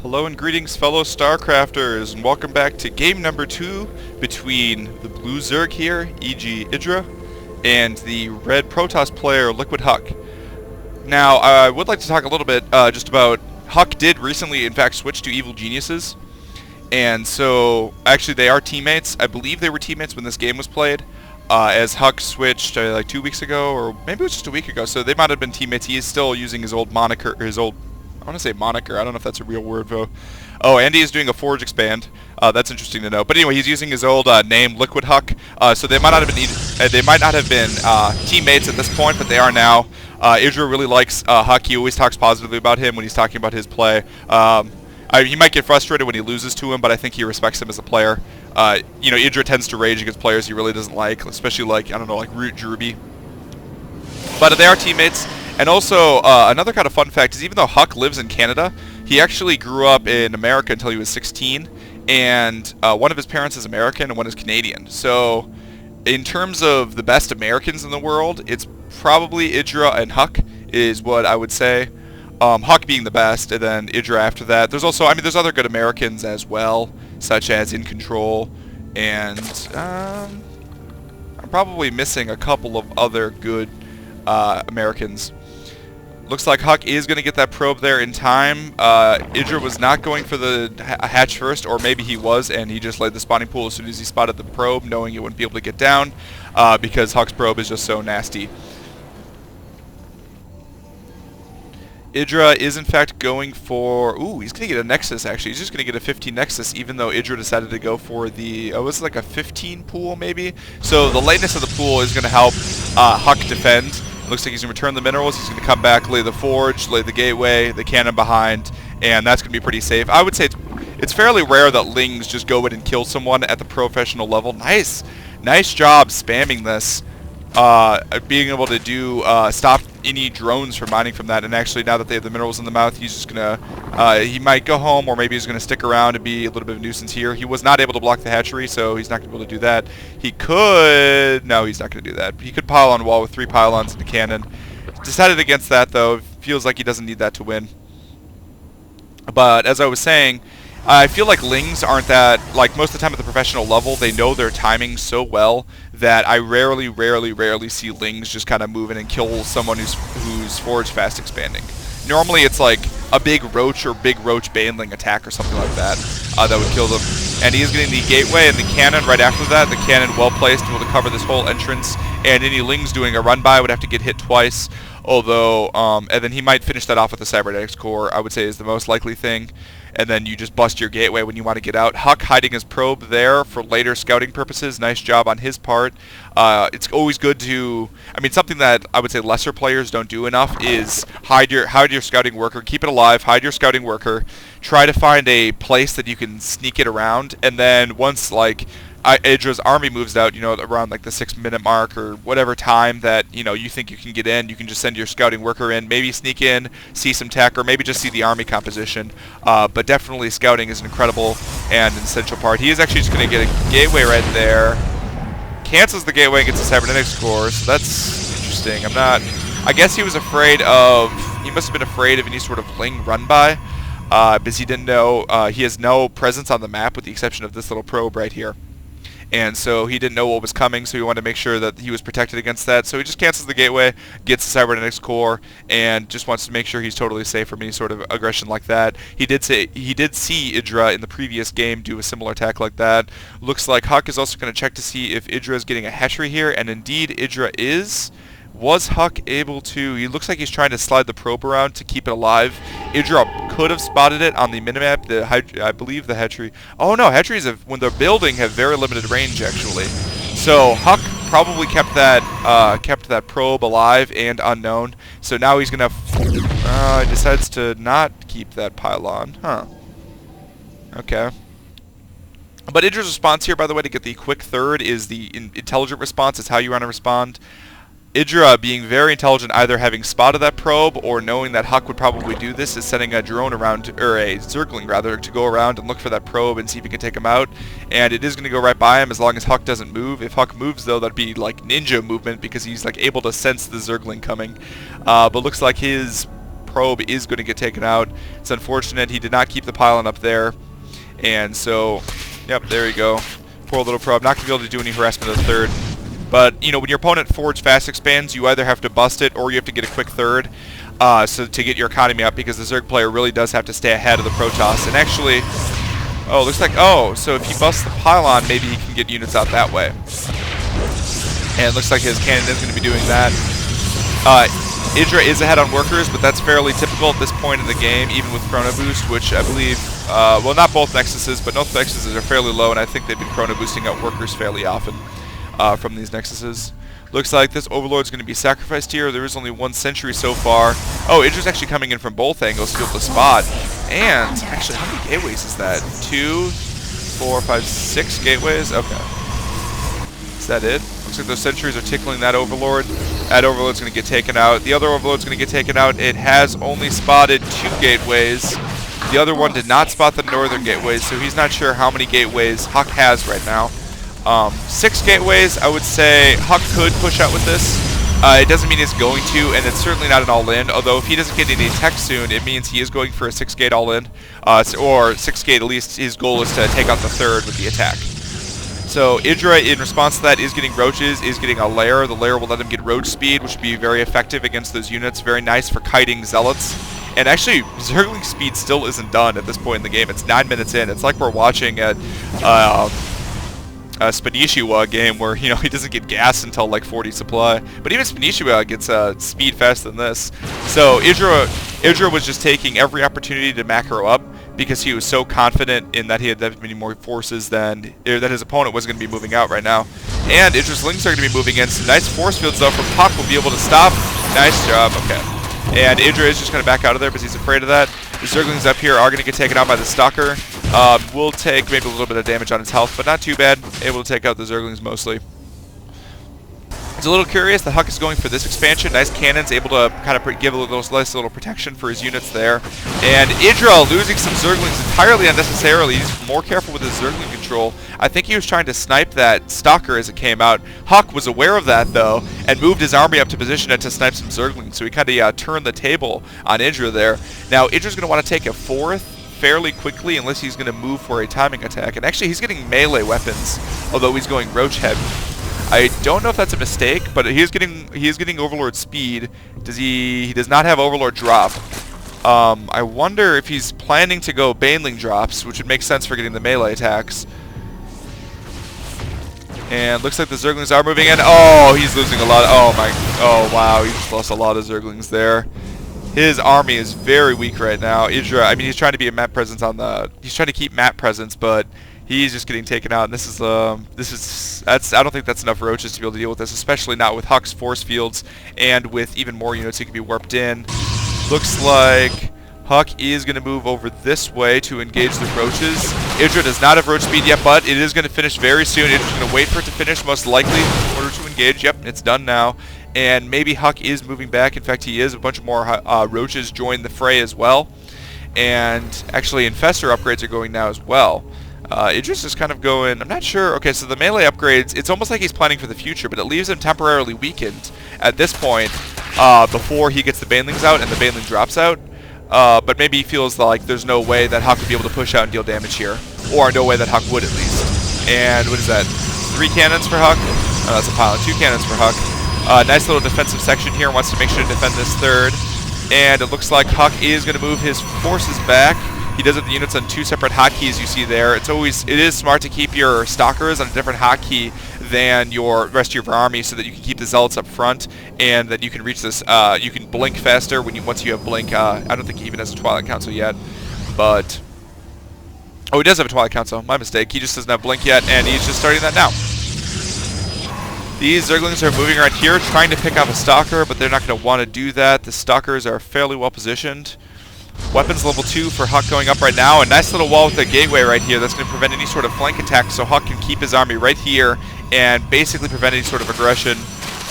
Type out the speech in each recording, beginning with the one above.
Hello and greetings, fellow StarCrafters, and welcome back to game number 2 between the blue Zerg here, e.g. Idra, and the red Protoss player, Liquid Huck. Now, I would like to talk a little bit just about Huck did recently, in fact, switch to Evil Geniuses, and so, actually, they are teammates. I believe they were teammates when this game was played, as Huck switched like 2 weeks ago, or maybe it was just a week ago, so they might have been teammates. He is still using his old moniker, I want to say moniker. I don't know if that's a real word, though. Oh, and he is doing a Forge expand. That's interesting to know. But anyway, he's using his old name, Liquid Huck. So they might not have been teammates at this point, but they are now. Idra really likes Huck. He always talks positively about him when he's talking about his play. He might get frustrated when he loses to him, but I think he respects him as a player. Idra tends to rage against players he really doesn't like, especially like, I don't know, like Root Druby. But they are teammates. And also, another kind of fun fact is even though Huck lives in Canada, he actually grew up in America until he was 16, and one of his parents is American and one is Canadian. So, in terms of the best Americans in the world, it's probably Idra and Huck is what I would say. Huck being the best, and then Idra after that. There's also, there's other good Americans as well, such as In Control, and I'm probably missing a couple of other good Americans. Looks like Huck is going to get that probe there in time. Idra was not going for the hatch first, or maybe he was, and he just laid the spawning pool as soon as he spotted the probe, knowing he wouldn't be able to get down, because Huck's probe is just so nasty. Idra is in fact going for... Ooh, he's going to get a Nexus, actually. He's just going to get a 15 Nexus, even though Idra decided to go for the... was it like a 15 pool, maybe? So the lateness of the pool is going to help Huck defend. Looks like he's going to return the minerals. He's going to come back, lay the forge, lay the gateway, the cannon behind, and that's going to be pretty safe. I would say it's fairly rare that Lings just go in and kill someone at the professional level. Nice job spamming this. Being able to do stop any drones from mining from that, and actually now that they have the minerals in the mouth, he's just gonna he might go home, or maybe he's gonna stick around and be a little bit of a nuisance here. He was not able to block the hatchery, so he's not gonna be able to do that. He could... No, he's not gonna do that. He could pile on wall with 3 pylons and a cannon. Decided against that, though. Feels like he doesn't need that to win. But as I was saying, I feel like Lings aren't that, like most of the time at the professional level, they know their timing so well that I rarely see Lings just kind of move in and kill someone who's Forge fast expanding. Normally it's like a big Roach or big Roach Baneling attack or something like that that would kill them. And he is getting the gateway and the cannon right after that. The cannon well placed, able to cover this whole entrance, and any Lings doing a run by would have to get hit twice. Although, and then he might finish that off with the Cybernetics Core, I would say is the most likely thing. And then you just bust your gateway when you want to get out. Huck hiding his probe there for later scouting purposes. Nice job on his part. It's always good to... something that I would say lesser players don't do enough is hide your scouting worker. Keep it alive. Hide your scouting worker. Try to find a place that you can sneak it around. And then once, like... Idra's army moves out, around like the 6-minute mark or whatever time that, you think you can get in, you can just send your scouting worker in, maybe sneak in, see some tech, or maybe just see the army composition. But definitely scouting is an incredible and essential part. He is actually just going to get a gateway right there. Cancels the gateway and gets a cybernetics core, so that's interesting. I guess he was afraid of, he must have been afraid of any sort of Ling run-by, because he didn't know, he has no presence on the map with the exception of this little probe right here. And so he didn't know what was coming, so he wanted to make sure that he was protected against that. So he just cancels the gateway, gets the cybernetics core, and just wants to make sure he's totally safe from any sort of aggression like that. He did see Idra in the previous game do a similar attack like that. Looks like Huck is also going to check to see if Idra is getting a hatchery here, and indeed Idra is. Was Huck able to... He looks like he's trying to slide the probe around to keep it alive. Idra could have spotted it on the minimap. I believe the hatchery... Oh no, hatcheries, when they're building, have very limited range, actually. So Huck probably kept that probe alive and unknown. So now he's going to... decides to not keep that pylon. Huh. Okay. But Idra's response here, by the way, to get the quick third is the intelligent response. It's how you want to respond. Idra, being very intelligent, either having spotted that probe or knowing that Huck would probably do this, is sending a drone around, or a Zergling rather, to go around and look for that probe and see if he can take him out. And it is going to go right by him as long as Huck doesn't move. If Huck moves, though, that'd be like ninja movement because he's like able to sense the Zergling coming. But looks like his probe is going to get taken out. It's unfortunate. He did not keep the pylon up there. And so, yep, there you go. Poor little probe. Not going to be able to do any harassment of the third. But, you know, when your opponent forwards fast expands, you either have to bust it or you have to get a quick third so to get your economy up, because the Zerg player really does have to stay ahead of the Protoss. And actually, oh, looks like, oh, so if he busts the pylon, maybe he can get units out that way. And it looks like his cannon is going to be doing that. Idra is ahead on workers, but that's fairly typical at this point in the game, even with Chrono Boost, which I believe, well, not both Nexuses, but both Nexuses are fairly low, and I think they've been Chrono Boosting out workers fairly often from these Nexuses. Looks like this Overlord's going to be sacrificed here. There is only 1 sentry so far. Oh, Idra's actually coming in from both angles to be able to spot. And, actually, how many gateways is that? 2, 4, 5, 6 gateways? Okay. Is that it? Looks like those sentries are tickling that Overlord. That Overlord's going to get taken out. The other Overlord's going to get taken out. It has only spotted 2 gateways. The other one did not spot the northern gateways, so he's not sure how many gateways Huck has right now. 6 gateways, I would say Huck could push out with this. It doesn't mean he's going to, and it's certainly not an all-in, although if he doesn't get any tech soon, it means he is going for a 6-gate all-in, or 6-gate at least. His goal is to take out the third with the attack. So Idra, in response to that, is getting roaches, is getting a lair. The lair will let him get roach speed, which would be very effective against those units. Very nice for kiting zealots. And actually, Zergling speed still isn't done at this point in the game. It's 9 minutes in. It's like we're watching a Spanishiwa game where, you know, he doesn't get gas until like 40 supply. But even Spanishiwa gets speed faster than this. So Idra was just taking every opportunity to macro up because he was so confident in that he had that many more forces than that his opponent was going to be moving out right now. And Idra's links are going to be moving in. Some nice force fields though from Puck will be able to stop. Nice job. Okay. And Idra is just going to back out of there because he's afraid of that. The Zerglings up here are going to get taken out by the Stalker. Will take maybe a little bit of damage on its health, but not too bad. Able to take out the Zerglings mostly. It's a little curious that Huck is going for this expansion. Nice cannons, able to kind of give a nice little protection for his units there. And Idra losing some Zerglings entirely unnecessarily. He's more careful with his Zergling control. I think he was trying to snipe that Stalker as it came out. Huck was aware of that, though, and moved his army up to position it to snipe some Zerglings. So he kind of turned the table on Idra there. Now, Idra's going to want to take a 4th fairly quickly unless he's going to move for a timing attack. And actually, he's getting melee weapons, although he's going roach heavy. I don't know if that's a mistake, but he is getting Overlord speed. He does not have Overlord drop. I wonder if he's planning to go Baneling drops, which would make sense for getting the melee attacks. And looks like the Zerglings are moving in. Oh, he's losing a lot. Oh wow, he just lost a lot of Zerglings there. His army is very weak right now. Idra, I mean, he's trying to be a map presence on the. He's trying to keep map presence, but he's just getting taken out. And I don't think that's enough roaches to be able to deal with this, especially not with Huck's force fields and with even more units who can be warped in. Looks like Huck is going to move over this way to engage the roaches. Idra does not have roach speed yet, but it is going to finish very soon. Idra's going to wait for it to finish, most likely, in order to engage. Yep, it's done now. And maybe Huck is moving back. In fact, he is. A bunch more roaches join the fray as well. And actually, Infestor upgrades are going now as well. Idra's is kind of going, I'm not sure. Okay, so the melee upgrades, it's almost like he's planning for the future, but it leaves him temporarily weakened at this point before he gets the Banelings out and the Baneling drops out. But maybe he feels like there's no way that Huck would be able to push out and deal damage here. Or no way that Huck would, at least. And what is that? 3 cannons for Huck? Oh, that's a pylon. 2 cannons for Huck. Nice little defensive section here. Wants to make sure to defend this third. And it looks like Huck is going to move his forces back. He does it the units on 2 separate hotkeys you see there. It is smart to keep your Stalkers on a different hotkey than your rest of your army so that you can keep the Zealots up front and that you can reach this, you can blink faster once you have blink. I don't think he even has a Twilight Council yet, but, oh, he does have a Twilight Council, my mistake. He just doesn't have blink yet, and he's just starting that now. These Zerglings are moving around here trying to pick off a Stalker, but they're not going to want to do that. The Stalkers are fairly well positioned. Weapons level 2 for Huck going up right now. A nice little wall with a gateway right here that's going to prevent any sort of flank attack, so Huck can keep his army right here and basically prevent any sort of aggression.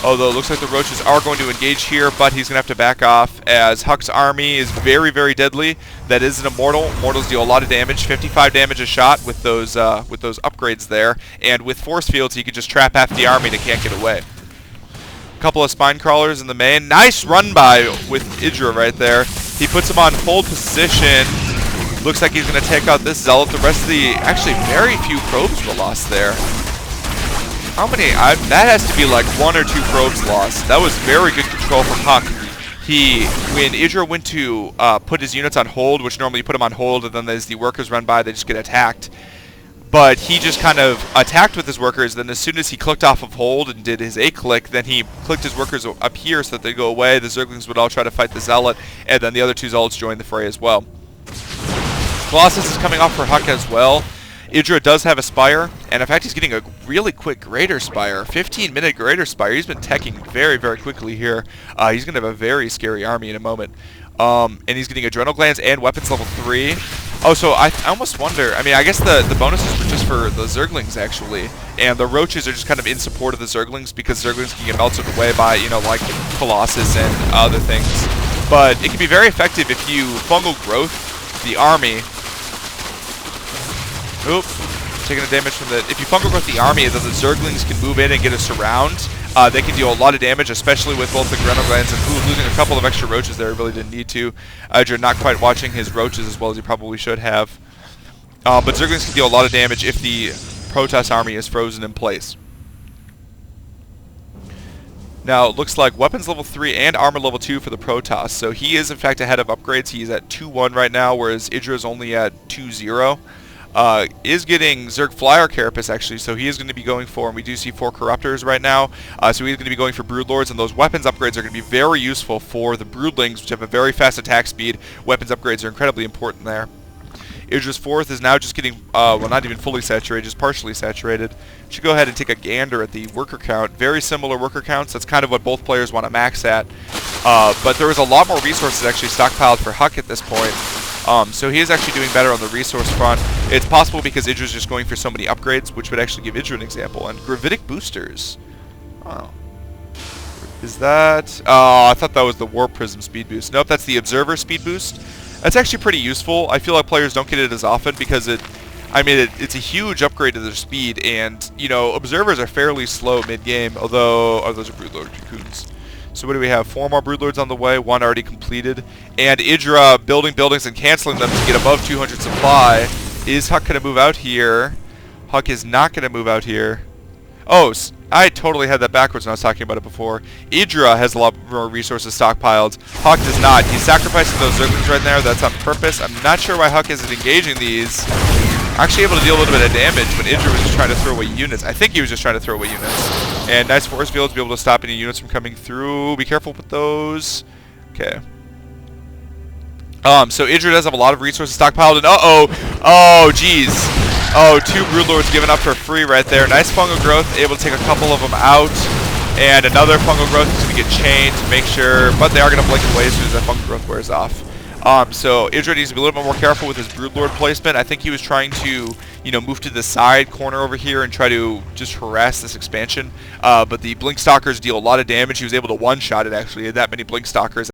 Although it looks like the roaches are going to engage here, but he's going to have to back off as Huck's army is very, very deadly. That is an Immortal. Immortals deal a lot of damage, 55 damage a shot with those upgrades there. And with force fields, he can just trap half the army and it can't get away. A couple of spine crawlers in the main. Nice run by with Idra right there. He puts him on hold position. Looks like he's going to take out this Zealot. The rest of the... Actually, very few probes were lost there. How many? That has to be like 1 or 2 probes lost. That was very good control from Huck. When Idra went to put his units on hold, which normally you put them on hold, and then as the workers run by, they just get attacked. But he just kind of attacked with his workers, then as soon as he clicked off of hold and did his A-click, then he clicked his workers up here so that they'd go away. The Zerglings would all try to fight the Zealot, and then the other 2 Zealots joined the fray as well. Colossus is coming off for Huck as well. Idra does have a Spire, and in fact he's getting a really quick Greater Spire. 15-minute Greater Spire. He's been teching very, very quickly here. He's going to have a very scary army in a moment. And he's getting Adrenal Glands and Weapons level 3. Oh, so I almost wonder, I mean, I guess the bonuses were just for the Zerglings, actually. And the Roaches are just kind of in support of the Zerglings, because Zerglings can get melted away by, you know, like Colossus and other things. But it can be very effective if you Fungal Growth the army. Oop, taking the damage from the... If you Fungal Growth the army, then the Zerglings can move in and get a surround. They can deal a lot of damage, especially with both the Adrenal Glands and losing a couple of extra Roaches there. Really didn't need to. Idra not quite watching his Roaches as well as he probably should have. But Zerglings can deal a lot of damage if the Protoss army is frozen in place. Now, it looks like Weapons level 3 and Armor level 2 for the Protoss. So he is, in fact, ahead of upgrades. He's at 2-1 right now, whereas Idra is only at 2-0. Is getting Zerg Flyer Carapace, actually, so he is going to be going for, and we do see 4 Corruptors right now, so he's going to be going for Broodlords, and those weapons upgrades are going to be very useful for the Broodlings, which have a very fast attack speed. Weapons upgrades are incredibly important there. Idra's 4th is now just getting, well, not even fully saturated, just partially saturated. Should go ahead and take a gander at the worker count. Very similar worker counts. That's kind of what both players want to max at. But there is a lot more resources actually stockpiled for Huck at this point. So he is actually doing better on the resource front. It's possible because Idra's just going for so many upgrades, which would actually give Idra an example. And Gravitic Boosters. Oh. Is that... Oh, I thought that was the Warp Prism speed boost. Nope, that's the Observer speed boost. That's actually pretty useful. I feel like players don't get it as often because it's a huge upgrade to their speed, and, you know, Observers are fairly slow mid-game, although... Oh, those are Broodlord Cocoons. So what do we have? 4 more Broodlords on the way, 1 already completed. And Idra building buildings and canceling them to get above 200 supply. Is Huck going to move out here? Huck is not going to move out here. Oh, I totally had that backwards when I was talking about it before. Idra has a lot more resources stockpiled. Huck does not. He's sacrificing those Zerglings right there. That's on purpose. I'm not sure why Huck isn't engaging these. Actually able to deal a little bit of damage when Idra was just trying to throw away units. I think he was just trying to throw away units. And nice force field to be able to stop any units from coming through. Be careful with those. Okay. So Idra does have a lot of resources stockpiled, and oh, geez. Oh, 2 Broodlords given up for free right there. Nice Fungal Growth, able to take a couple of them out. And another Fungal Growth is going to get chained to make sure, but they are going to blink away as soon as that Fungal Growth wears off. So Idra needs to be a little bit more careful with his Broodlord placement. I think he was trying to, you know, move to the side corner over here and try to just harass this expansion. But the Blink Stalkers deal a lot of damage. He was able to one-shot it, actually. He had that many Blink Stalkers.